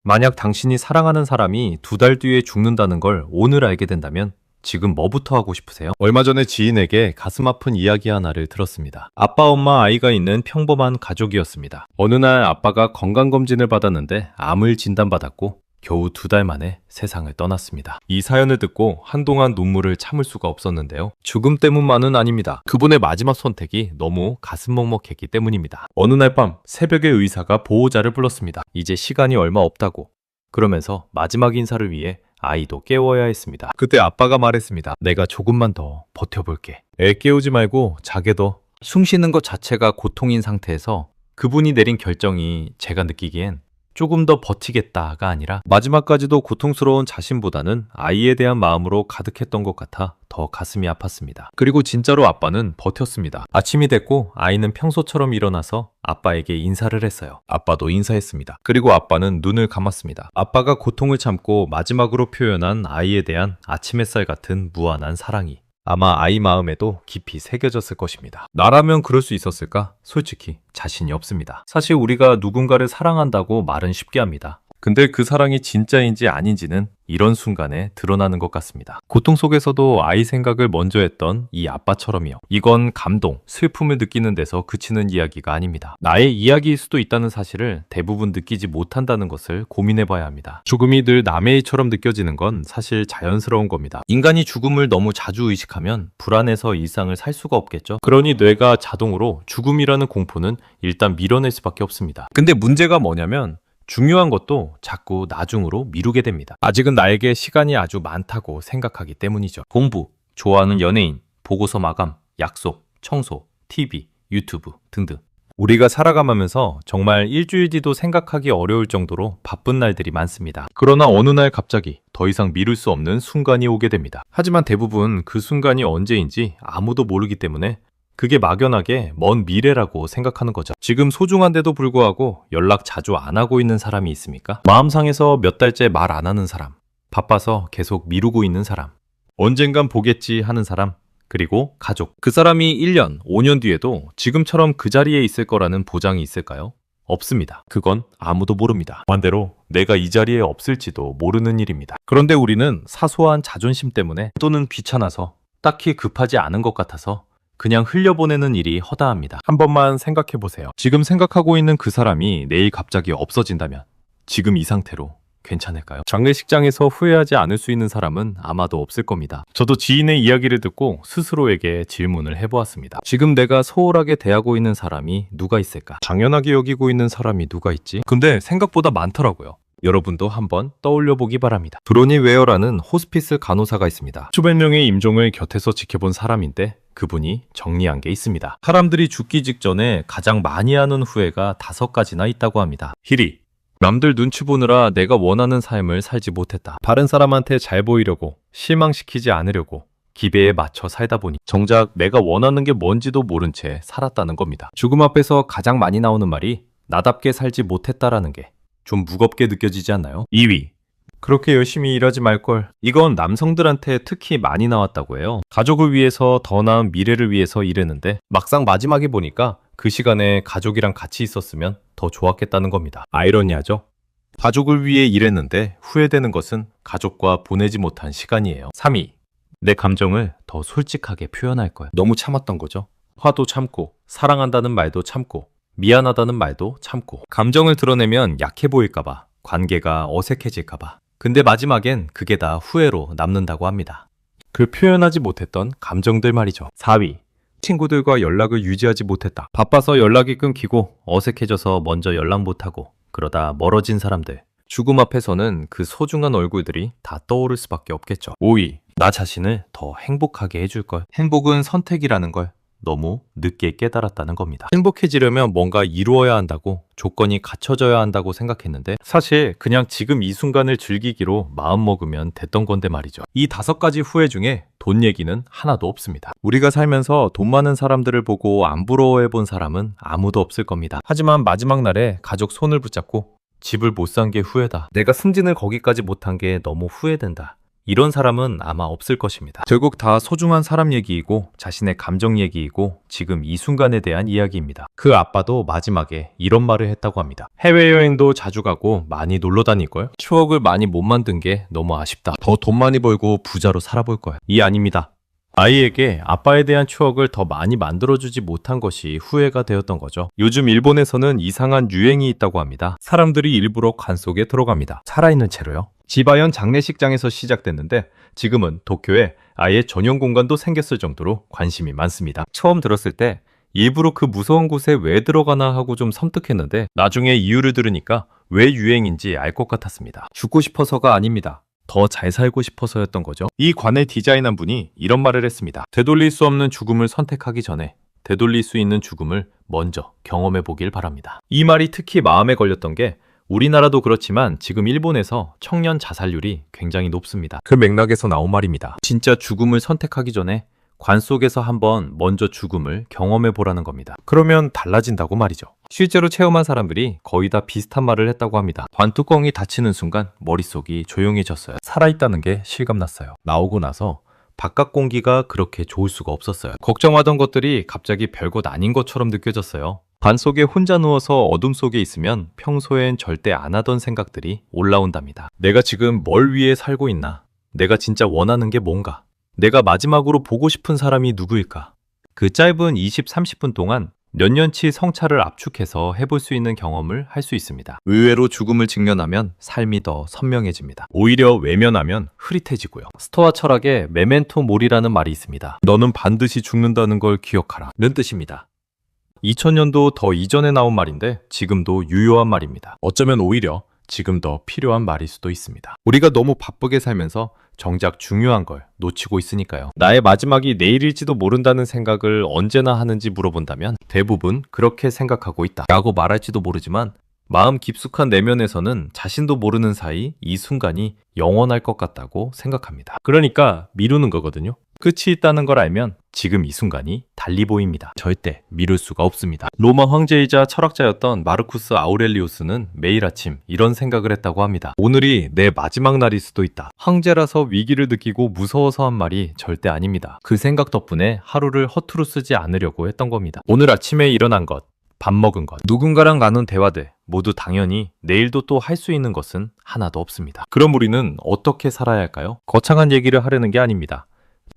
만약 당신이 사랑하는 사람이 2달 뒤에 죽는다는 걸 오늘 알게 된다면 지금 뭐부터 하고 싶으세요? 얼마 전에 지인에게 가슴 아픈 이야기 하나를 들었습니다. 아빠, 엄마, 아이가 있는 평범한 가족이었습니다. 어느 날 아빠가 건강검진을 받았는데 암을 진단받았고 겨우 2달 만에 세상을 떠났습니다. 이 사연을 듣고 한동안 눈물을 참을 수가 없었는데요. 죽음 때문만은 아닙니다. 그분의 마지막 선택이 너무 가슴 먹먹했기 때문입니다. 어느 날 밤 새벽에 의사가 보호자를 불렀습니다. 이제 시간이 얼마 없다고. 그러면서 마지막 인사를 위해 아이도 깨워야 했습니다. 그때 아빠가 말했습니다. 내가 조금만 더 버텨볼게. 애 깨우지 말고 자게 둬. 숨 쉬는 것 자체가 고통인 상태에서 그분이 내린 결정이 제가 느끼기엔 조금 더 버티겠다가 아니라 마지막까지도 고통스러운 자신보다는 아이에 대한 마음으로 가득했던 것 같아 더 가슴이 아팠습니다. 그리고 진짜로 아빠는 버텼습니다. 아침이 됐고 아이는 평소처럼 일어나서 아빠에게 인사를 했어요. 아빠도 인사했습니다. 그리고 아빠는 눈을 감았습니다. 아빠가 고통을 참고 마지막으로 표현한 아이에 대한 아침 햇살 같은 무한한 사랑이 아마 아이 마음에도 깊이 새겨졌을 것입니다. 나라면 그럴 수 있었을까? 솔직히 자신이 없습니다. 사실 우리가 누군가를 사랑한다고 말은 쉽게 합니다. 근데 그 사랑이 진짜인지 아닌지는 이런 순간에 드러나는 것 같습니다. 고통 속에서도 아이 생각을 먼저 했던 이 아빠처럼이요. 이건 감동, 슬픔을 느끼는 데서 그치는 이야기가 아닙니다. 나의 이야기일 수도 있다는 사실을 대부분 느끼지 못한다는 것을 고민해봐야 합니다. 죽음이 늘 남의 일처럼 느껴지는 건 사실 자연스러운 겁니다. 인간이 죽음을 너무 자주 의식하면 불안해서 일상을 살 수가 없겠죠. 그러니 뇌가 자동으로 죽음이라는 공포는 일단 밀어낼 수밖에 없습니다. 근데 문제가 뭐냐면 중요한 것도 자꾸 나중으로 미루게 됩니다. 아직은 나에게 시간이 아주 많다고 생각하기 때문이죠. 공부, 좋아하는 연예인, 보고서 마감, 약속, 청소, TV, 유튜브 등등. 우리가 살아가면서 정말 일주일 뒤도 생각하기 어려울 정도로 바쁜 날들이 많습니다. 그러나 어느 날 갑자기 더 이상 미룰 수 없는 순간이 오게 됩니다. 하지만 대부분 그 순간이 언제인지 아무도 모르기 때문에 그게 막연하게 먼 미래라고 생각하는 거죠. 지금 소중한데도 불구하고 연락 자주 안 하고 있는 사람이 있습니까? 마음 상해서 몇 달째 말 안 하는 사람, 바빠서 계속 미루고 있는 사람, 언젠간 보겠지 하는 사람, 그리고 가족. 그 사람이 1년, 5년 뒤에도 지금처럼 그 자리에 있을 거라는 보장이 있을까요? 없습니다. 그건 아무도 모릅니다. 반대로 내가 이 자리에 없을지도 모르는 일입니다. 그런데 우리는 사소한 자존심 때문에 또는 귀찮아서 딱히 급하지 않은 것 같아서 그냥 흘려보내는 일이 허다합니다. 한 번만 생각해 보세요. 지금 생각하고 있는 그 사람이 내일 갑자기 없어진다면 지금 이 상태로 괜찮을까요? 장례식장에서 후회하지 않을 수 있는 사람은 아마도 없을 겁니다. 저도 지인의 이야기를 듣고 스스로에게 질문을 해보았습니다. 지금 내가 소홀하게 대하고 있는 사람이 누가 있을까? 당연하게 여기고 있는 사람이 누가 있지? 근데 생각보다 많더라고요. 여러분도 한번 떠올려 보기 바랍니다. 브로니 웨어라는 호스피스 간호사가 있습니다. 수백 명의 임종을 곁에서 지켜본 사람인데 그분이 정리한 게 있습니다. 사람들이 죽기 직전에 가장 많이 하는 후회가 5가지나 있다고 합니다. 1위. 남들 눈치 보느라 내가 원하는 삶을 살지 못했다. 다른 사람한테 잘 보이려고, 실망시키지 않으려고 기배에 맞춰 살다 보니 정작 내가 원하는 게 뭔지도 모른 채 살았다는 겁니다. 죽음 앞에서 가장 많이 나오는 말이 나답게 살지 못했다라는 게 좀 무겁게 느껴지지 않나요? 2위. 그렇게 열심히 일하지 말걸. 이건 남성들한테 특히 많이 나왔다고 해요. 가족을 위해서 더 나은 미래를 위해서 일했는데 막상 마지막에 보니까 그 시간에 가족이랑 같이 있었으면 더 좋았겠다는 겁니다. 아이러니하죠? 가족을 위해 일했는데 후회되는 것은 가족과 보내지 못한 시간이에요. 3위. 내 감정을 더 솔직하게 표현할 걸. 너무 참았던 거죠. 화도 참고, 사랑한다는 말도 참고, 미안하다는 말도 참고. 감정을 드러내면 약해 보일까봐, 관계가 어색해질까봐. 근데 마지막엔 그게 다 후회로 남는다고 합니다. 그 표현하지 못했던 감정들 말이죠. 4위. 친구들과 연락을 유지하지 못했다. 바빠서 연락이 끊기고 어색해져서 먼저 연락 못하고 그러다 멀어진 사람들. 죽음 앞에서는 그 소중한 얼굴들이 다 떠오를 수밖에 없겠죠. 5위. 나 자신을 더 행복하게 해줄 걸. 행복은 선택이라는 걸 너무 늦게 깨달았다는 겁니다. 행복해지려면 뭔가 이루어야 한다고, 조건이 갖춰져야 한다고 생각했는데 사실 그냥 지금 이 순간을 즐기기로 마음먹으면 됐던 건데 말이죠. 이 5가지 후회 중에 돈 얘기는 하나도 없습니다. 우리가 살면서 돈 많은 사람들을 보고 안 부러워해 본 사람은 아무도 없을 겁니다. 하지만 마지막 날에 가족 손을 붙잡고 집을 못 산 게 후회다. 내가 승진을 거기까지 못한 게 너무 후회된다. 이런 사람은 아마 없을 것입니다. 결국 다 소중한 사람 얘기이고 자신의 감정 얘기이고 지금 이 순간에 대한 이야기입니다. 그 아빠도 마지막에 이런 말을 했다고 합니다. 해외여행도 자주 가고 많이 놀러 다닐걸? 추억을 많이 못 만든 게 너무 아쉽다. 더 돈 많이 벌고 부자로 살아볼 거야. 이 아닙니다. 아이에게 아빠에 대한 추억을 더 많이 만들어주지 못한 것이 후회가 되었던 거죠. 요즘 일본에서는 이상한 유행이 있다고 합니다. 사람들이 일부러 관 속에 들어갑니다. 살아있는 채로요. 지바현 장례식장에서 시작됐는데 지금은 도쿄에 아예 전용 공간도 생겼을 정도로 관심이 많습니다. 처음 들었을 때 일부러 그 무서운 곳에 왜 들어가나 하고 좀 섬뜩했는데 나중에 이유를 들으니까 왜 유행인지 알 것 같았습니다. 죽고 싶어서가 아닙니다. 더 잘 살고 싶어서였던 거죠. 이 관을 디자인한 분이 이런 말을 했습니다. 되돌릴 수 없는 죽음을 선택하기 전에 되돌릴 수 있는 죽음을 먼저 경험해 보길 바랍니다. 이 말이 특히 마음에 걸렸던 게 우리나라도 그렇지만 지금 일본에서 청년 자살률이 굉장히 높습니다. 그 맥락에서 나온 말입니다. 진짜 죽음을 선택하기 전에 관 속에서 한번 먼저 죽음을 경험해 보라는 겁니다. 그러면 달라진다고 말이죠. 실제로 체험한 사람들이 거의 다 비슷한 말을 했다고 합니다. 관뚜껑이 닫히는 순간 머릿속이 조용해졌어요. 살아있다는 게 실감났어요. 나오고 나서 바깥 공기가 그렇게 좋을 수가 없었어요. 걱정하던 것들이 갑자기 별것 아닌 것처럼 느껴졌어요. 관 속에 혼자 누워서 어둠 속에 있으면 평소엔 절대 안 하던 생각들이 올라온답니다. 내가 지금 뭘 위해 살고 있나? 내가 진짜 원하는 게 뭔가? 내가 마지막으로 보고 싶은 사람이 누구일까? 그 짧은 20, 30분 동안 몇 년치 성찰을 압축해서 해볼 수 있는 경험을 할 수 있습니다. 의외로 죽음을 직면하면 삶이 더 선명해집니다. 오히려 외면하면 흐릿해지고요. 스토아 철학에 메멘토 모리라는 말이 있습니다. 너는 반드시 죽는다는 걸 기억하라 는 뜻입니다. 2000년도 더 이전에 나온 말인데 지금도 유효한 말입니다. 어쩌면 오히려 지금 더 필요한 말일 수도 있습니다. 우리가 너무 바쁘게 살면서 정작 중요한 걸 놓치고 있으니까요. 나의 마지막이 내일일지도 모른다는 생각을 언제나 하는지 물어본다면 대부분 그렇게 생각하고 있다 라고 말할지도 모르지만 마음 깊숙한 내면에서는 자신도 모르는 사이 이 순간이 영원할 것 같다고 생각합니다. 그러니까 미루는 거거든요. 끝이 있다는 걸 알면 지금 이 순간이 달리 보입니다. 절대 미룰 수가 없습니다. 로마 황제이자 철학자였던 마르쿠스 아우렐리우스는 매일 아침 이런 생각을 했다고 합니다. 오늘이 내 마지막 날일 수도 있다. 황제라서 위기를 느끼고 무서워서 한 말이 절대 아닙니다. 그 생각 덕분에 하루를 허투루 쓰지 않으려고 했던 겁니다. 오늘 아침에 일어난 것, 밥 먹은 것, 누군가랑 나눈 대화들 모두 당연히 내일도 또 할 수 있는 것은 하나도 없습니다. 그럼 우리는 어떻게 살아야 할까요? 거창한 얘기를 하려는 게 아닙니다.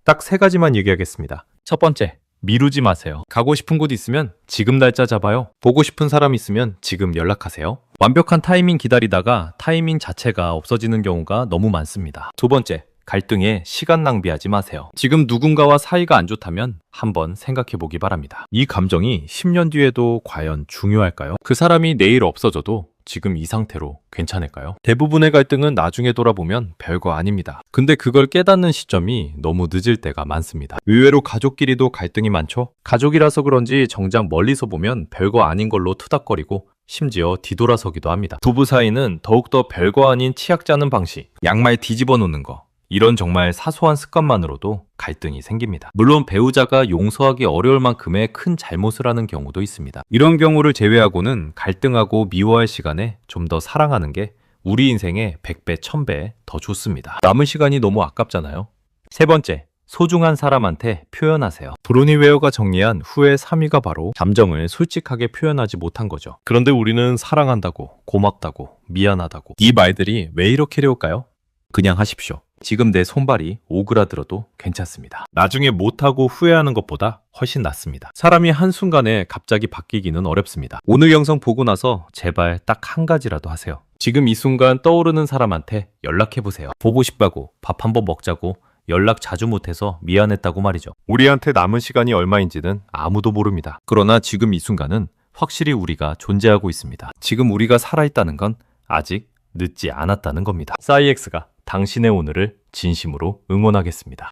딱 3가지만 얘기하겠습니다. 첫 번째, 미루지 마세요. 가고 싶은 곳 있으면 지금 날짜 잡아요. 보고 싶은 사람 있으면 지금 연락하세요. 완벽한 타이밍 기다리다가 타이밍 자체가 없어지는 경우가 너무 많습니다. 두 번째, 갈등에 시간 낭비하지 마세요. 지금 누군가와 사이가 안 좋다면 한번 생각해 보기 바랍니다. 이 감정이 10년 뒤에도 과연 중요할까요? 그 사람이 내일 없어져도 지금 이 상태로 괜찮을까요? 대부분의 갈등은 나중에 돌아보면 별거 아닙니다. 근데 그걸 깨닫는 시점이 너무 늦을 때가 많습니다. 의외로 가족끼리도 갈등이 많죠? 가족이라서 그런지 정작 멀리서 보면 별거 아닌 걸로 투닥거리고 심지어 뒤돌아서기도 합니다. 부부 사이는 더욱더 별거 아닌 치약 짜는 방식, 양말 뒤집어 놓는 거, 이런 정말 사소한 습관만으로도 갈등이 생깁니다. 물론 배우자가 용서하기 어려울 만큼의 큰 잘못을 하는 경우도 있습니다. 이런 경우를 제외하고는 갈등하고 미워할 시간에 좀 더 사랑하는 게 우리 인생의 100배, 1000배 더 좋습니다. 남은 시간이 너무 아깝잖아요. 세 번째, 소중한 사람한테 표현하세요. 브로니 웨어가 정리한 후회 3위가 바로 감정을 솔직하게 표현하지 못한 거죠. 그런데 우리는 사랑한다고, 고맙다고, 미안하다고 이 말들이 왜 이렇게 어려울까요? 그냥 하십시오. 지금 내 손발이 오그라들어도 괜찮습니다. 나중에 못하고 후회하는 것보다 훨씬 낫습니다. 사람이 한순간에 갑자기 바뀌기는 어렵습니다. 오늘 영상 보고 나서 제발 딱 한 가지라도 하세요. 지금 이 순간 떠오르는 사람한테 연락해보세요. 보고 싶다고, 밥 한번 먹자고, 연락 자주 못해서 미안했다고 말이죠. 우리한테 남은 시간이 얼마인지는 아무도 모릅니다. 그러나 지금 이 순간은 확실히 우리가 존재하고 있습니다. 지금 우리가 살아있다는 건 아직 늦지 않았다는 겁니다. 싸이엑스가 당신의 오늘을 진심으로 응원하겠습니다.